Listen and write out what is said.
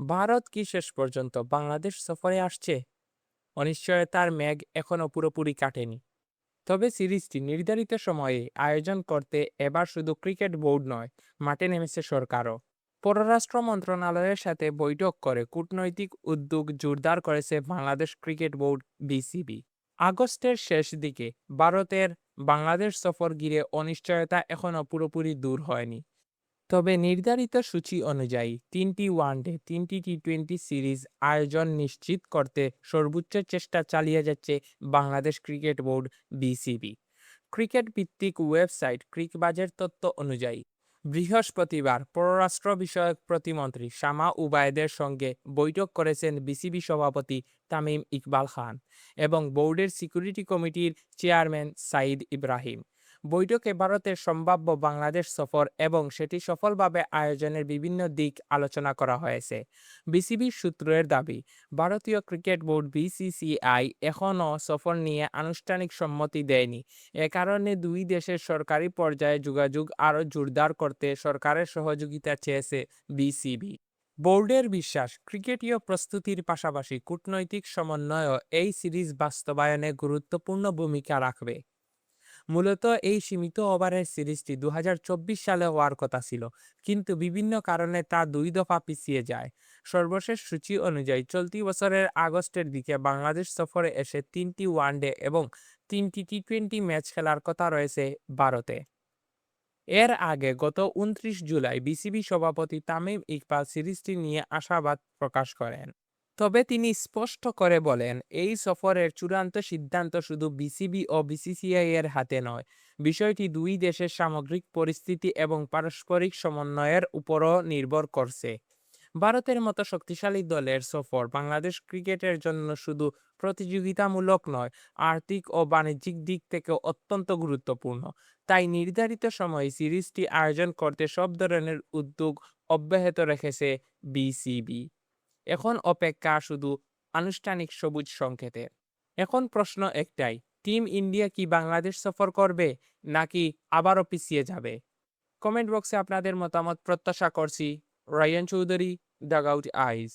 ভারত কি শেষ পর্যন্ত বাংলাদেশ সফরে আসছে? অনিশ্চয়তার মেঘ এখনো পুরোপুরি কাটেনি। তবে সিরিজটি নির্ধারিত সময়ে আয়োজন করতে এবার শুধু ক্রিকেট বোর্ড নয়, মাঠে নেমেছে সরকারও। পররাষ্ট্র মন্ত্রণালয়ের সাথে বৈঠক করে কূটনৈতিক উদ্যোগ জোরদার করেছে বাংলাদেশ ক্রিকেট বোর্ড বিসিবি। আগস্টের শেষ দিকে ভারতের বাংলাদেশ সফর ঘিরে অনিশ্চয়তা এখনো পুরোপুরি দূর হয়নি। তবে নির্ধারিত সূচি অনুযায়ী ৩টি ওয়ানডে ৩টি টি-টোয়েন্টি সিরিজ আয়োজন নিশ্চিত করতে সর্বোচ্চ চেষ্টা চালিয়ে যাচ্ছে Bangladesh cricket board BCB. Cricket ভিত্তিক ওয়েবসাইট ক্রিকবাজের তথ্য অনুযায়ী বৃহস্পতিবার পররাষ্ট্র বিষয়ক প্রতিমন্ত্রী শামা উবায়েদের সঙ্গে বৈঠক করেছেন বিসিবি সভাপতি তামিম ইকবাল খান এবং বোর্ডের সিকিউরিটি কমিটির চেয়ারম্যান সাইদ ইব্রাহিম। বৈঠকে ভারতের সম্ভাব্য বাংলাদেশ সফর এবং সেটি সফলভাবে আয়োজনের বিভিন্ন দিক আলোচনা করা হয়েছে। বিসিবির সূত্রের দাবি, ভারতীয় ক্রিকেট বোর্ড বিসিসিআই এখনও সফর নিয়ে আনুষ্ঠানিক সম্মতি দেয়নি। এ কারণে দুই দেশের সরকারি পর্যায়ে যোগাযোগ আরও জোরদার করতে সরকারের সহযোগিতা চেয়েছে বিসিবি। বোর্ডের বিশ্বাস, ক্রিকেটীয় প্রস্তুতির পাশাপাশি কূটনৈতিক সমন্বয়ও এই সিরিজ বাস্তবায়নে গুরুত্বপূর্ণ ভূমিকা রাখবে। মূলত এই সীমিত ওভারের সিরিজটি ২০২৪ সালে হওয়ার কথা ছিল, কিন্তু বিভিন্ন কারণে তা ২ দফা পিছিয়ে যায়। সর্বশেষ সূচি অনুযায়ী চলতি বছরের আগস্টের দিকে বাংলাদেশ সফরে এসে ৩টি ওয়ানডে এবং ৩টি টি-টোয়েন্টি ম্যাচ খেলার কথা রয়েছে ভারতে। এর আগে গত ২৯ জুলাই বিসিবি সভাপতি তামিম ইকবাল সিরিজটি নিয়ে আশাবাদ প্রকাশ করেন। তবে তিনি স্পষ্ট করে বলেন, এই সফরের চূড়ান্ত সিদ্ধান্ত শুধু বিসিবি ও বিসিসিআই এর হাতে নয়। বিষয়টি দুই দেশের সামগ্রিক পরিস্থিতি এবং পারস্পরিক সমন্বয়ের উপরও নির্ভর করছে। ভারতের মতো শক্তিশালী দলের সফর বাংলাদেশ ক্রিকেটের জন্য শুধু প্রতিযোগিতামূলক নয়, আর্থিক ও বাণিজ্যিক দিক থেকেও অত্যন্ত গুরুত্বপূর্ণ। তাই নির্ধারিত সময়ে সিরিজটি আয়োজন করতে সব ধরনের উদ্যোগ অব্যাহত রেখেছে বিসিবি। এখন অপেক্ষা শুধু আনুষ্ঠানিক সবুজ সংকেতের। এখন প্রশ্ন একটাই, টিম ইন্ডিয়া কি বাংলাদেশ সফর করবে, নাকি আবারও পিছিয়ে যাবে? কমেন্ট বক্সে আপনাদের মতামত প্রত্যাশা করছি। রায়ান চৌধুরী, ডাগআউট আইজ।